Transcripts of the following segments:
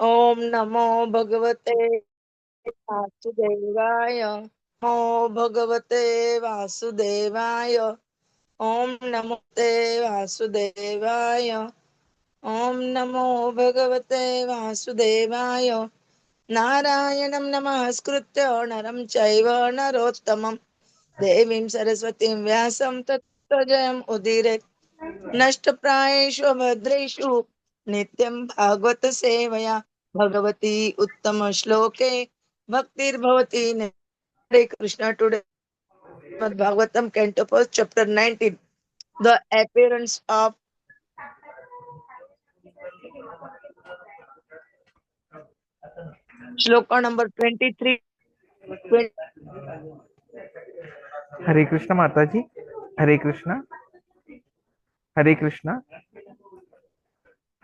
Om Namo Bhagavate Vasudevaya. Namo Bhagavate Vasudevaya. Om Namo Te Vasudevaya. Om Namo Bhagavate Vasudevaya. Narayanam Namaskritya Naram Chaiva Narottamam Devim Saraswatim Vyasam Tattva Jayam Udiret नष्टप्रायेषु भद्रेषु नित्यं भागवत सेवया भगवती उत्तम श्लोके भक्तिर्भवति Hare Krishna today Bhagavatam Canto First Chapter 19 The Appearance of Shloka number 23 Hare Krishna Mataji. Hare Krishna. Hare Krishna.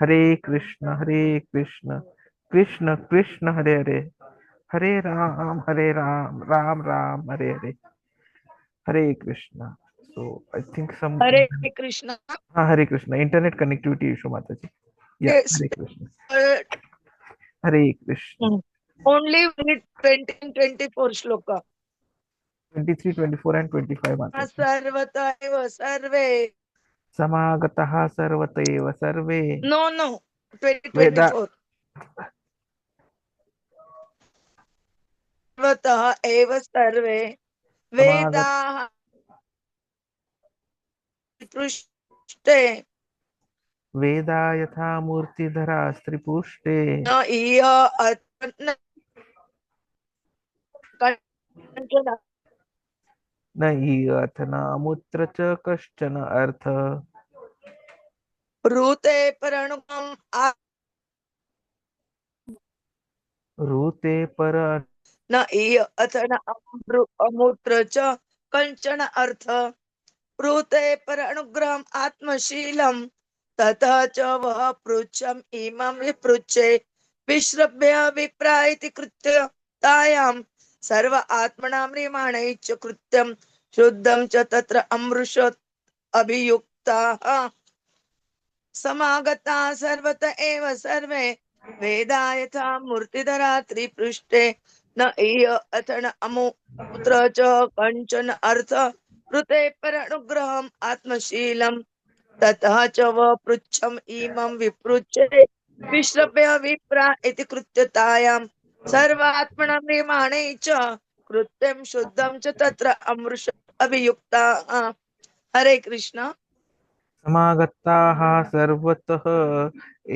Hare Krishna. Hare Krishna. Krishna Krishna Hare Hare. Hare Ram. Hare Ram. Ram Ram Hare Hare. Hare Krishna. So I think some Hare Krishna. Hare Krishna. Internet connectivity issue Mataji. Yeah. Yes, Hare Krishna. Hare Krishna. only with 20 and 24 shloka. 23, 24 and 25 Mataji. Sarvata eva sarve. Samagataha sarvateva sarve. No. 20, Veda 24. Sarvata eva sarve. Samagat Vedaः पृष्ठे Veda yatha murtidhara stripushte. न इह अथन कंचन न हि अथ नामुत्र च कश्चन अर्थ रूते परणुकम् रूते पर न इह अथन अमूत्र च कंचन अर्थ रूते परनुग्रहम् आत्मशीलम् ततः च वः पृच्छम् इमं विपृच्छे विश्रभ्य विप्रा इति कृत्य तायाम् सर्व आत्मनां रिमाणैः च कृत्यं शुद्धं च तत्र अमृषत् अभियुक्ताः समागता सर्वत एव सर्वे वेदा यथा मूर्तिधरा त्रिपृष्ठे न इह अथन अमुत्र च कञ्चन अर्थ कृते परनुग्रहम् आत्मशीलम् ततः च वः पृच्छम् इमं विपृच्छे विश्रभ्य विप्रा इति कृत्यतायां सर्वात्मनां निर्माणे च कृत्यं शुद्धं च तत्र अमृष अभियुक्ताः हरे कृष्ण समागताः सर्वतः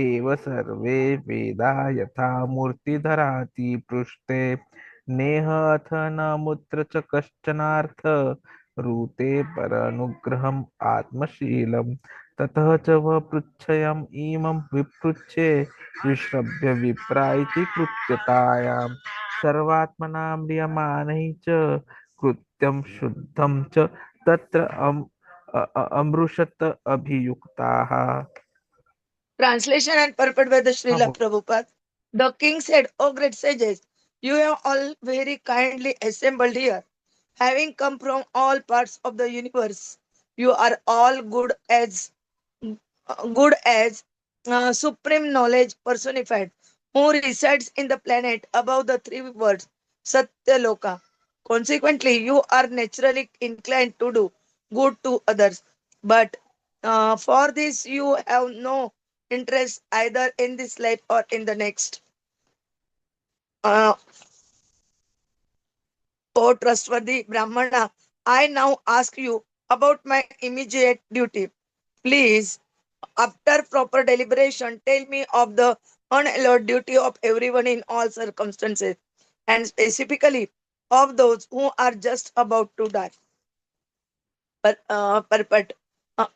एव सर्वे वेदा यथा मूर्तिधराति पृष्ठे नेह अथ नामुत्र च कश्चनार्थ रूते परनुग्रहम् आत्मशीलम् ततः च वः पृच्छयम् इमं विपृच्छे विश्रभ्य विप्रा इति कृत्यतायां सर्वात्मनां म्रियमाणैः च कृत्यं शुद्धं च तत्र अमृषत अभियुक्ताः. Translation and purport by the हाँ Srila Prabhupada. The king said, O great sages, you have all very kindly assembled here. Having come from all parts of the universe, you are all good as supreme knowledge personified, who resides in the planet above the three worlds, Satyaloka. Consequently, you are naturally inclined to do good to others, but for this you have no interest either in this life or in the next. Uh, O trustworthy Brahmana, I now ask you about my immediate duty. Please, after proper deliberation, tell me of the unallowed duty of everyone in all circumstances, and specifically of those who are just about to die. Purport.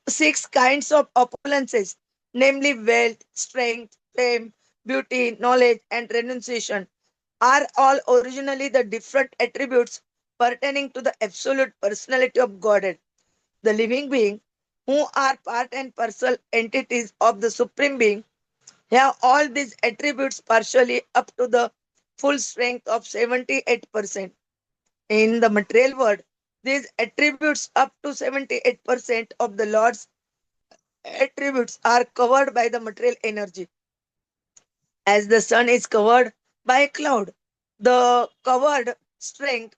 Six kinds of opulences, namely wealth, strength, fame, beauty, knowledge, and renunciation, are all originally the different attributes pertaining to the absolute personality of Godhead, the living being, who are part and parcel entities of the Supreme Being, have all these attributes partially up to the full strength of 78%. In the material world, these attributes up to 78% of the Lord's attributes are covered by the material energy. as the sun is covered by a cloud. The covered strength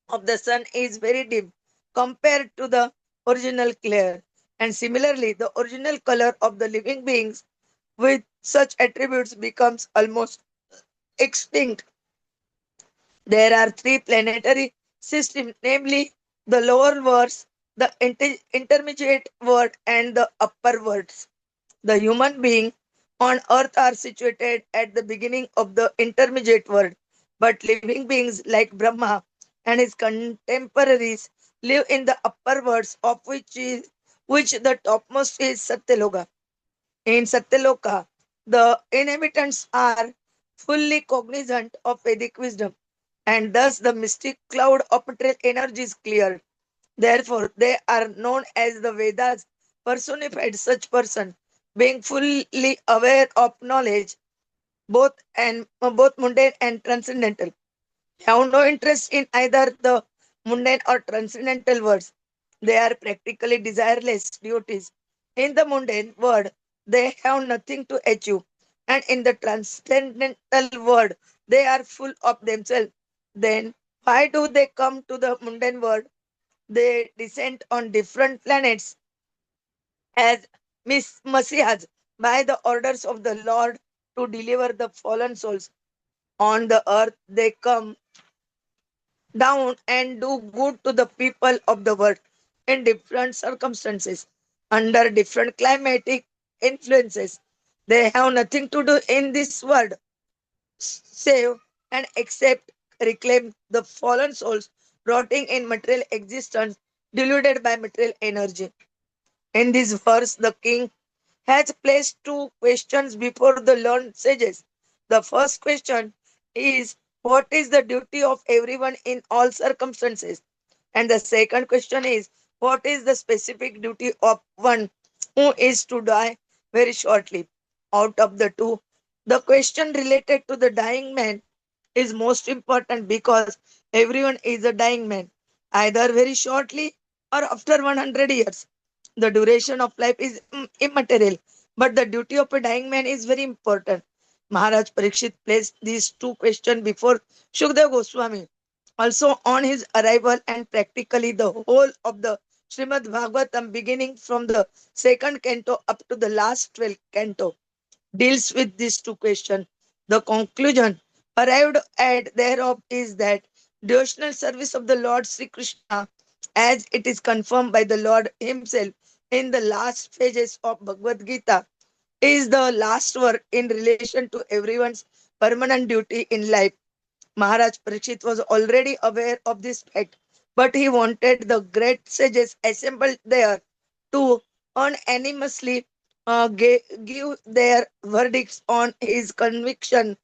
of the sun is very dim compared to the original glare. And similarly, the original color of the living beings with such attributes becomes almost extinct. There are three planetary systems, namely the lower worlds, the intermediate world, and the upper worlds. The human being on earth are situated at the beginning of the intermediate world, but living beings like Brahma and his contemporaries live in the upper worlds, of which the topmost is Satyaloka. In Satyaloka, the inhabitants are fully cognizant of Vedic wisdom, and thus the mystic cloud of material energy is cleared. Therefore, they are known as the Vedas personified. Such person, being fully aware of knowledge, both mundane and transcendental, have no interest in either the mundane or transcendental words. They are practically desireless devotees. In the mundane world, they have nothing to achieve, and in the transcendental world, they are full of themselves. Then, why do they come to the mundane world? They descend on different planets as messiahs by the orders of the Lord to deliver the fallen souls. On the earth, they come down and do good to the people of the world in different circumstances, under different climatic influences. They have nothing to do in this world save and accept, reclaim the fallen souls rotting in material existence, deluded by material energy. In this verse, the king has placed two questions before the learned sages. The first question is, what is the duty of everyone in all circumstances? And the second question is, what is the specific duty of one who is to die very shortly? Out of the two, the question related to the dying man is most important because everyone is a dying man, either very shortly or after 100 years. The duration of life is immaterial, but the duty of a dying man is very important. Maharaj Parikshit placed these two questions before Shukdev Goswami. Also, on his arrival, and practically the whole of the Srimad Bhagavatam, beginning from the second canto up to the last 12th canto, deals with these two questions. The conclusion arrived at thereof is that devotional service of the Lord Sri Krishna, as it is confirmed by the Lord Himself in the last pages of Bhagavad Gita, is the last word in relation to everyone's permanent duty in life. Maharaj Parikshit was already aware of this fact, but he wanted the great sages assembled there to unanimously give their verdicts on his conviction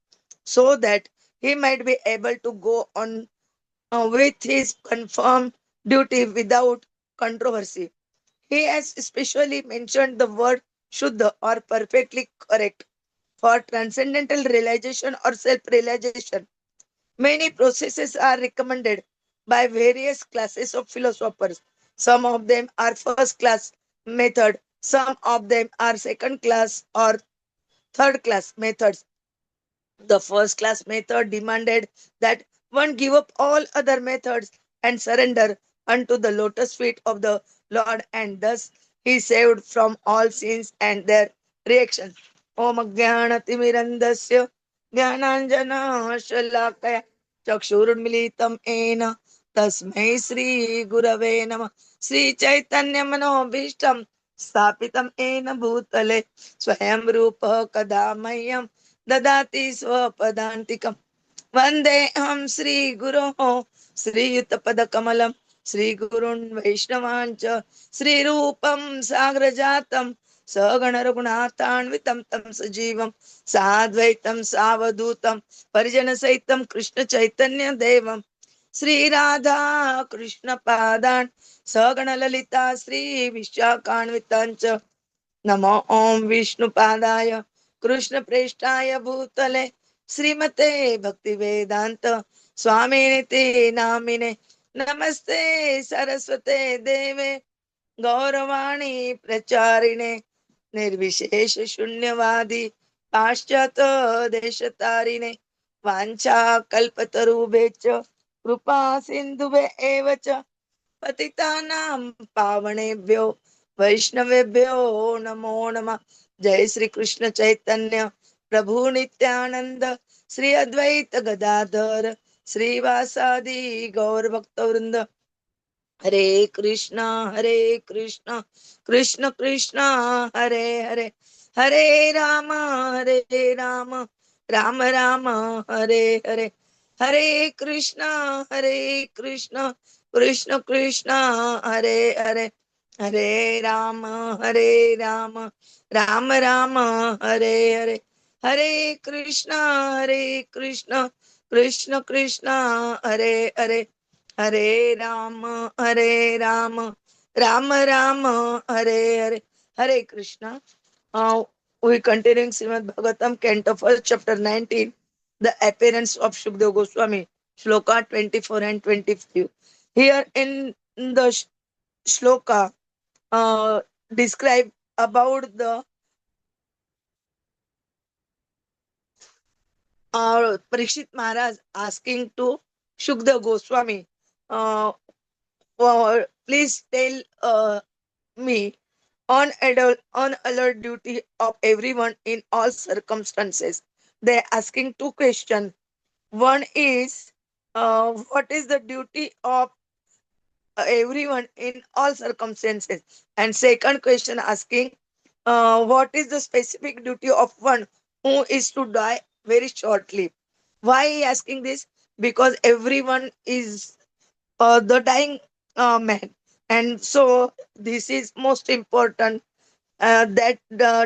so that he might be able to go on with his confirmed duty without controversy. He has especially mentioned the word Shuddha or perfectly correct for transcendental realization or self realization. Many processes are recommended by various classes of philosophers. Some of them are first class method, some of them are second class or third class methods. The first class method demanded that one give up all other methods and surrender unto the lotus feet of the Lord, and thus he saved from all sins and their reactions. Om Jnanatimirandasya Jnananjana Shalakaya Chakshurunmilitam Ena Tasmai Sri Gurave Nama Sri Chaitanya Manobhishtam Stapitam Ena Bhutale Swayam Rupa Kadamayam ददाति स्वपदान्तिकम् वन्देऽहं श्रीगुरोः श्रीयुतपदकमलं श्रीगुरुन् वैष्णवाञ्च श्रीरूपं साग्रजातं सगणरघुनाथान्वितं तं सजीवं साद्वैतं सावधूतं परिजनसहितं कृष्णचैतन्यदेवं श्रीराधा कृष्णपादान् सगणललिता श्रीविशाखान्विताञ्च नमो ओम विष्णुपादाय कृष्णप्रेष्ठाय भूतले श्रीमते भक्तिवेदांत स्वामिनिति नामिने नमस्ते सरस्वते देवे गौरवाणी प्रचारिणे निर्विशेष शून्यवादी पाश्चात देशतारिणे वाञ्छा कल्पतरुभ्यश्च कृपा सिन्धुभ्य एव च पतितानां पावनेभ्यो वैष्णवेभ्यो नमो नमः। जय श्री कृष्ण चैतन्य प्रभु नित्यानंद श्री अद्वैत गदाधर श्रीवासादि गौर भक्तवृंद। हरे कृष्णा कृष्ण कृष्ण हरे हरे, हरे राम राम राम हरे हरे, हरे कृष्णा कृष्ण कृष्ण हरे हरे, हरे राम राम राम हरे हरे, हरे कृष्ण कृष्ण कृष्ण हरे हरे, हरे राम राम राम हरे हरे, हरे Krishna. We continuing Srimad Bhagavatam, Canto 1, Chapter 19, the appearance of Shukdev Goswami, Shloka 24 and 25. Here in the Shloka, describe about the Parikshit Maharaj asking to Shukdev Goswami, uh, please tell me unalloyed duty of everyone in all circumstances. They're asking two questions. One is, what is the duty of everyone in all circumstances? And second question asking, what is the specific duty of one who is to die very shortly? Why he asking this? Because everyone is the dying man, and so this is most important that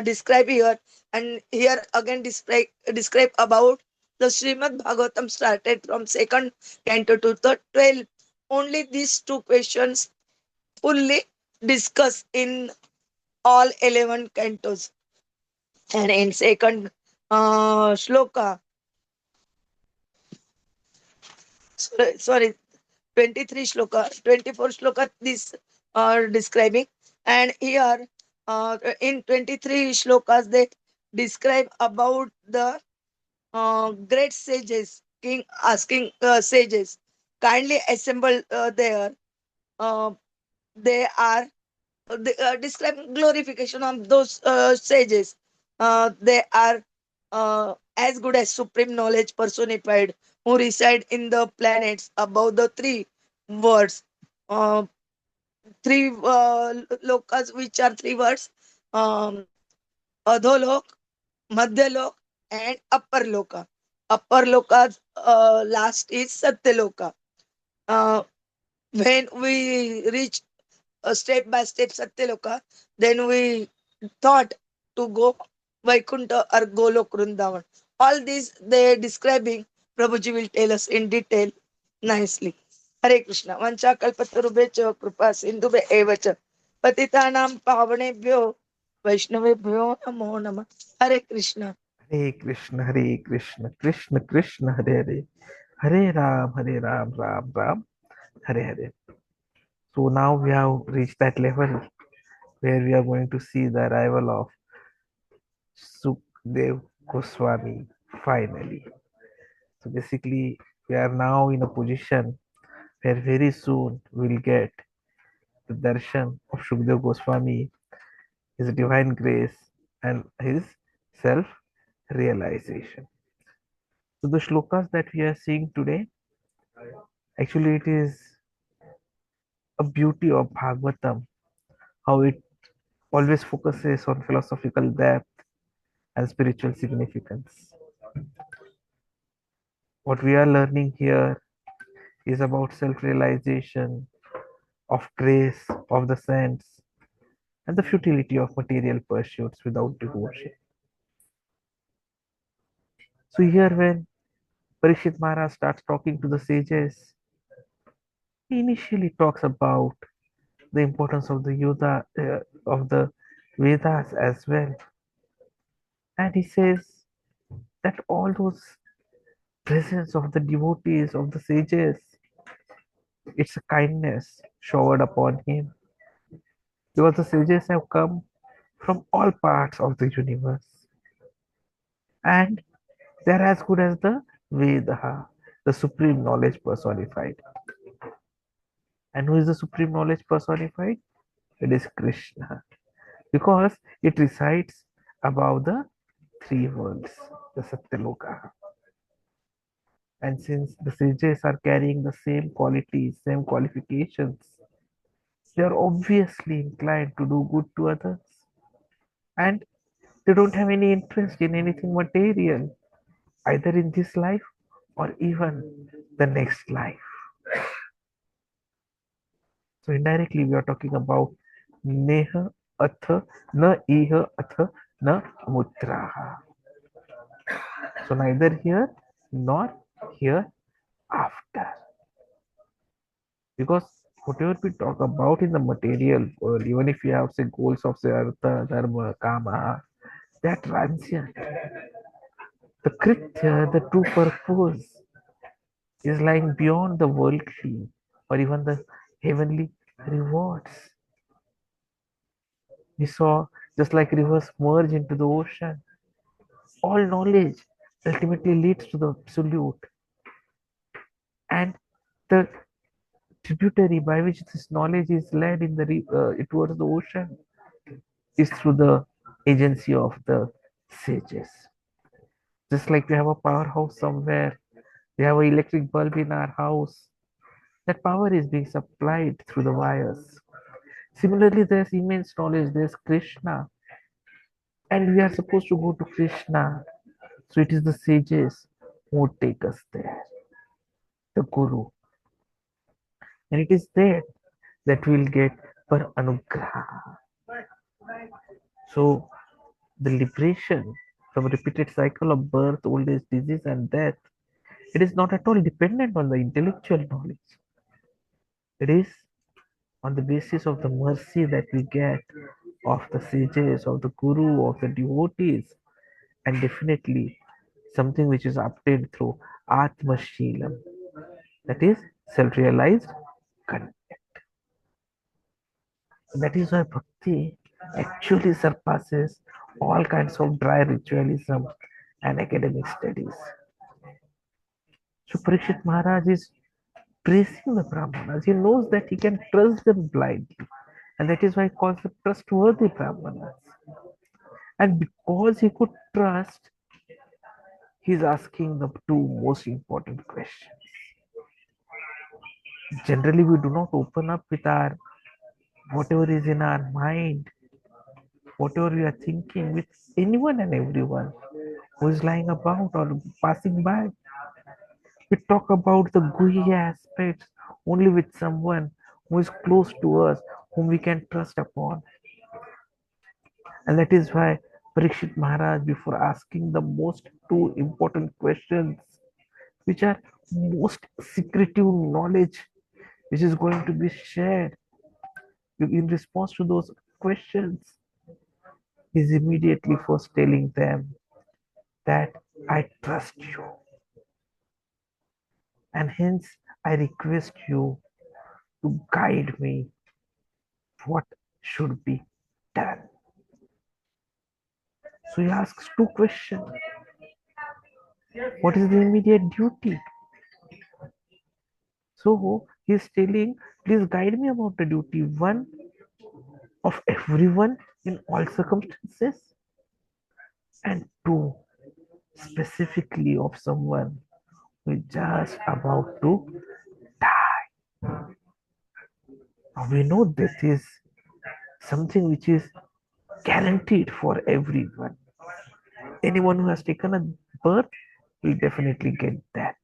describe here. And here again describe about the Srimad Bhagavatam started from second canto to the 12. Only these two questions fully discussed in all 11 cantos. And in second shloka, sorry, 23 shloka, 24 shloka, this are describing. And here in 23 shlokas they describe about the great sages, king asking sages kindly assemble there. uh, they are describing glorification of those sages. They are as good as supreme knowledge personified, who reside in the planets above the three words. Uh, three lokas, which are three words: um, Adholok, Madhyalok, and Upper Loka. Upper Loka's last is Satyaloka. Uh, when we reach step by step Satyaloka, then we thought to go Vaikuntha or Golok Vrindavan. All these they describing, Prabhuji will tell us in detail nicely. Hare Krishna. Vancha kalpatarubhyo kripa sindhubhe evacha patitanam pavanebhyo Vaishnavebhyo namo namah. Hare Krishna. Hare Krishna, Krishna Krishna, Hare Hare, Hare Ram, Ram Ram, Hare Hare. So now we have reached that level where we are going to see the arrival of Sukdev Goswami finally. So basically, we are now in a position where very soon we'll get the darshan of Sukdev Goswami, his divine grace, and his self realization. So the shlokas that we are seeing today, actually, it is a beauty of Bhagavatam, how it always focuses on philosophical depth and spiritual significance. What we are learning here is about self realization, of grace, of the saints, and the futility of material pursuits without devotion. So, here, when Parikshit Maharaj starts talking to the sages, he initially talks about the importance of the of the Vedas as well, and he says that all those presence of the devotees of the sages, it's a kindness showered upon him because the sages have come from all parts of the universe. and they're as good as the Veda, the supreme knowledge personified. And who is the supreme knowledge personified? It is Krishna, because it resides above the three worlds, the Satyaloka. And since the sages are carrying the same qualities, same qualifications, they are obviously inclined to do good to others. And they don't have any interest in anything material, either in this life or even the next life. So indirectly we are talking about Neha Atha Na Iha Atha Na Mutraha. So neither here nor here after. Because whatever we talk about in the material world, even if you have say goals of say Artha, Dharma, Kama, they are transient. The Kritya, the true purpose, is lying beyond the worldly or even the heavenly rewards. We saw just like rivers merge into the ocean, all knowledge ultimately leads to the absolute. And the tributary by which this knowledge is led in the towards the ocean is through the agency of the sages. Just like we have a powerhouse somewhere, we have an electric bulb in our house. That power is being supplied through the wires. Similarly, there's immense knowledge, there's Krishna, and we are supposed to go to Krishna. So it is the sages who take us there, the Guru. And it is there that we'll get per anugraha. So the liberation from a repeated cycle of birth, old age, disease, and death, it is not at all dependent on the intellectual knowledge. It is on the basis of the mercy that we get of the sages, of the Guru, of the devotees, and definitely something which is obtained through Atma Shilam, that is self realized content. That is why bhakti actually surpasses all kinds of dry ritualism and academic studies. So Parikshit Maharaj is praising the Brahmanas. He knows that he can trust them blindly. And that is why he calls them trustworthy Brahmanas. And because he could trust, he is asking the two most important questions. Generally, we do not open up with our whatever is in our mind, whatever we are thinking with anyone and everyone who is lying about or passing by. We talk about the guhyam aspects only with someone who is close to us, whom we can trust upon. And that is why Parikshit Maharaj, before asking the most two important questions, which are most secretive knowledge, which is going to be shared in response to those questions, is immediately first telling them that I trust you. And hence I request you to guide me what should be done. So he asks two questions. What is the immediate duty? So he is telling, please guide me about the duty. One, of everyone in all circumstances, and two, specifically of someone who is just about to die. Now we know this is something which is guaranteed for everyone. Anyone who has taken a birth will definitely get death.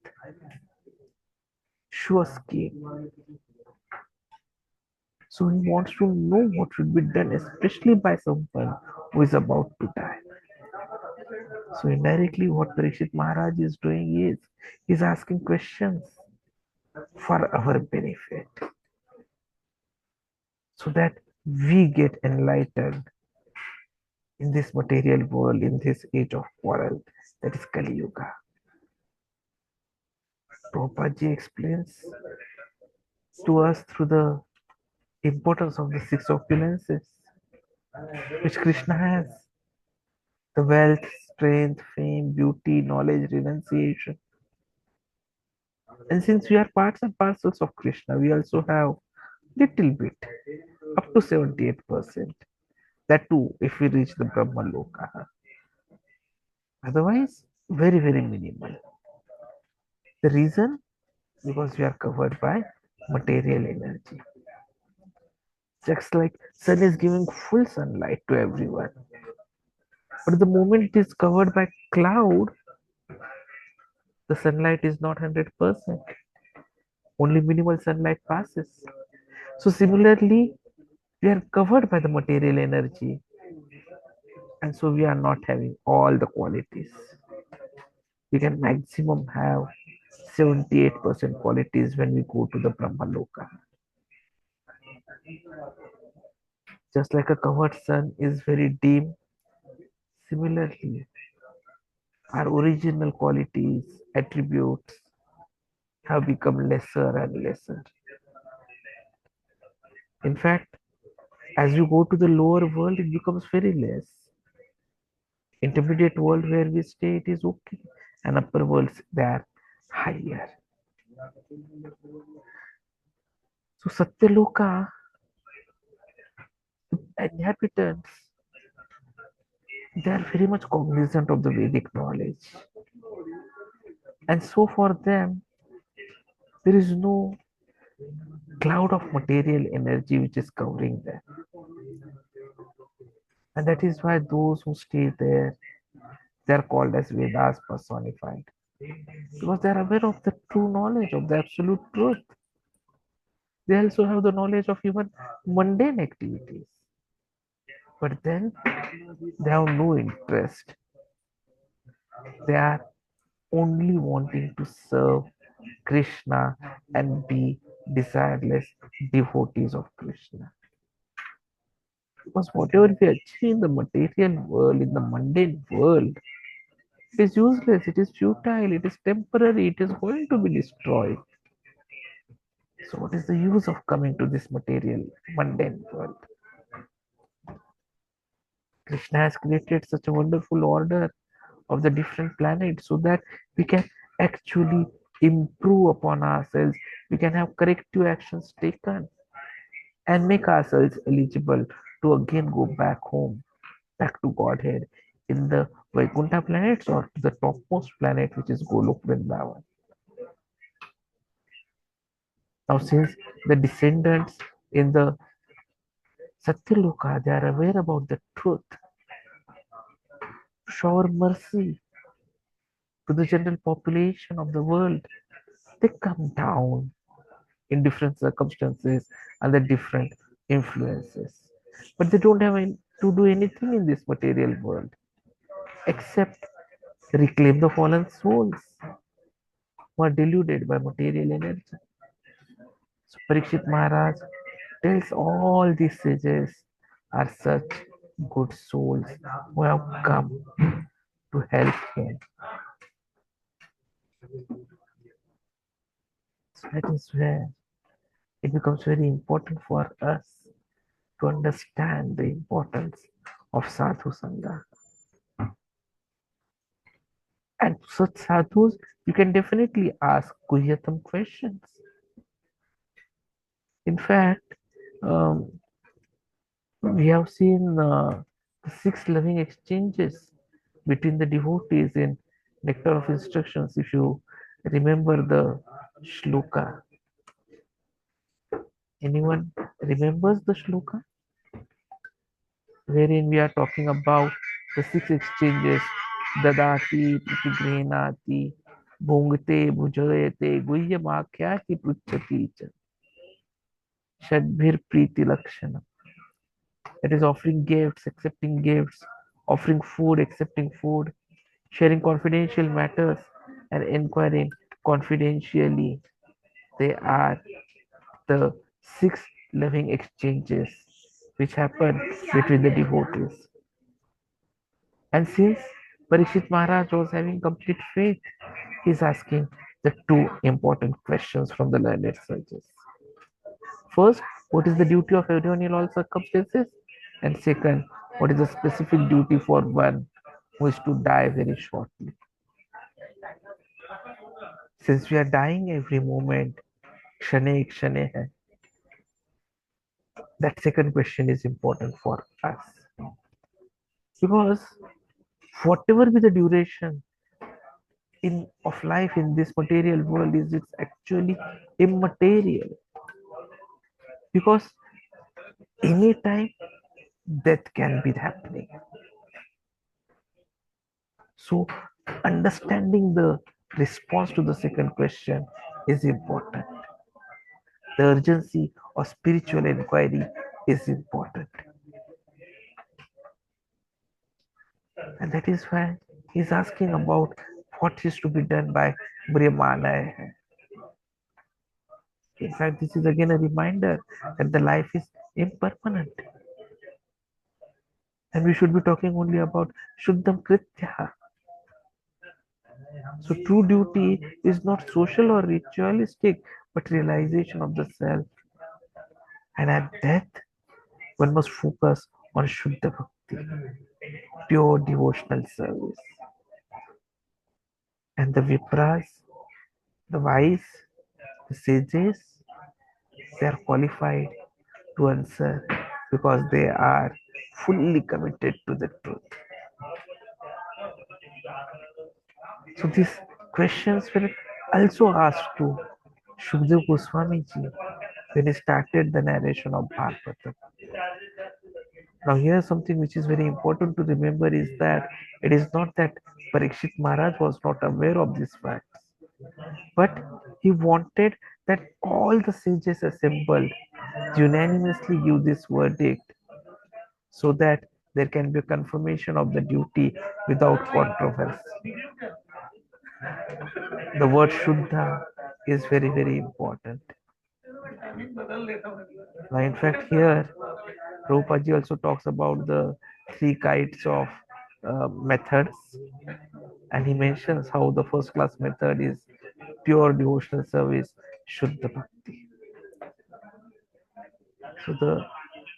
Sure scheme. So he wants to know what should be done, especially by someone who is about to die. So indirectly, what Parikshit Maharaj is doing is he's asking questions for our benefit, so that we get enlightened in this material world, in this age of quarrel, that is Kali Yuga. Prabhupada ji explains to us through the importance of the six opulences which Krishna has. The wealth, strength, fame, beauty, knowledge, renunciation. And since we are parts and parcels of Krishna, we also have little bit, up to 78%. That too, if we reach the Brahma Loka. Otherwise, very, very minimal. The reason? Because we are covered by material energy. Just like sun is giving full sunlight to everyone. But the moment it is covered by cloud, the sunlight is not 100%. Only minimal sunlight passes. So similarly, we are covered by the material energy, and so we are not having all the qualities. We can maximum have 78% qualities when we go to the Brahma Loka. Just like a covered sun is very dim, similarly, our original qualities, attributes have become lesser and lesser. In fact, as you go to the lower world, it becomes very less. Intermediate world where we stay, it is okay, and upper worlds they are higher. So Satyaloka inhabitants they are very much cognizant of the Vedic knowledge, and so for them there is no cloud of material energy which is covering them, and that is why those who stay there they are called as Vedas personified because they are aware of the true knowledge of the absolute truth. They also have the knowledge of even mundane activities, but then they have no interest. They are only wanting to serve Krishna and be desireless devotees of Krishna. Because whatever we achieve in the material world, in the mundane world, it is useless, it is futile, it is temporary, it is going to be destroyed. So, what is the use of coming to this material mundane world? Krishna has created such a wonderful order of the different planets so that we can actually improve upon ourselves. We can have corrective actions taken and make ourselves eligible to again go back home, back to Godhead in the Vaikuntha planets or to the topmost planet, which is Golok Vrindavan. Now, since the descendants in the Satyaloka, they are aware about the truth, shower mercy to the general population of the world. They come down in different circumstances and the different influences. But they don't have to do anything in this material world except reclaim the fallen souls who are deluded by material energy. So Parikshit Maharaj tells all these sages are such good souls who have come to help him. So that is where it becomes very important for us to understand the importance of sadhu sangha. And such sadhus, you can definitely ask guhyatam questions. In fact, um, we have seen the six loving exchanges between the devotees in Nectar of Instructions. If you remember the shloka, anyone remembers the shloka wherein we are talking about the six exchanges: dadāti, pratigṛhṇāti, bhuṅkte, bhojayate, guhyam, ākhyāti, pṛcchati, shadbhir priti lakshana. That is offering gifts, accepting gifts, offering food, accepting food, sharing confidential matters, and inquiring confidentially. They are the six loving exchanges which happen between the devotees. And since Parikshit Maharaj was having complete faith, he is asking the two important questions from the learned sages. First, what is the duty of everyone in all circumstances? And second, what is the specific duty for one who is to die very shortly. Since we are dying every moment, kshane kshane hai, that second question is important for us. Because whatever be the duration in of life in this material world is it's actually immaterial. Because anytime death can be happening. So understanding the response to the second question is important. The urgency of spiritual inquiry is important. And that is why he's asking about what is to be done by brāhmaṇas. In fact, this is again a reminder that the life is impermanent. And we should be talking only about Shuddham Kritya. So true duty is not social or ritualistic, but realization of the self. And at death, one must focus on Shuddha Bhakti, pure devotional service. And the Vipras, the wise, the sages, they are qualified to answer because they are fully committed to the truth. So these questions were also asked to Shukdev Goswami ji when he started the narration of Bhagavatam. Now here something which is very important to remember is that it is not that Parikshit Maharaj was not aware of these facts, but he wanted that all the sages assembled unanimously give this verdict so that there can be a confirmation of the duty without controversy. The word Shuddha is very, very important. Now, in fact, here Prabhupada also talks about the three kinds of methods, and he mentions how the first class method is pure devotional service, Shuddha Bhakti. So, the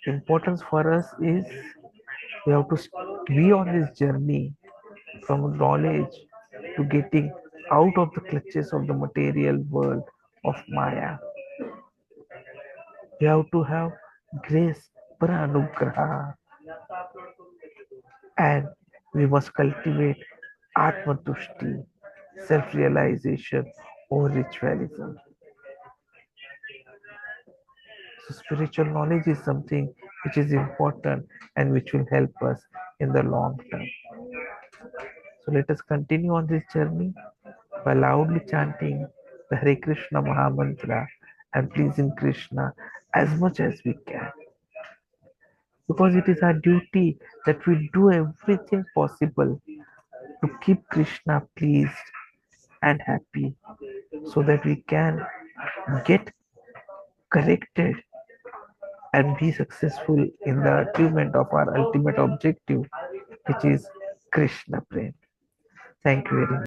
importance for us is we have to be on this journey from knowledge to getting out of the clutches of the material world of Maya. We have to have grace, pratigṛhṇāti, and we must cultivate atma-tushti, self-realization or ritualism. So spiritual knowledge is something which is important and which will help us in the long term. So let us continue on this journey by loudly chanting the Hare Krishna Mahamantra and pleasing Krishna as much as we can. Because it is our duty that we do everything possible to keep Krishna pleased and happy so that we can get corrected and be successful in the achievement of our ultimate objective, which is Krishna Prem. Thank you very much.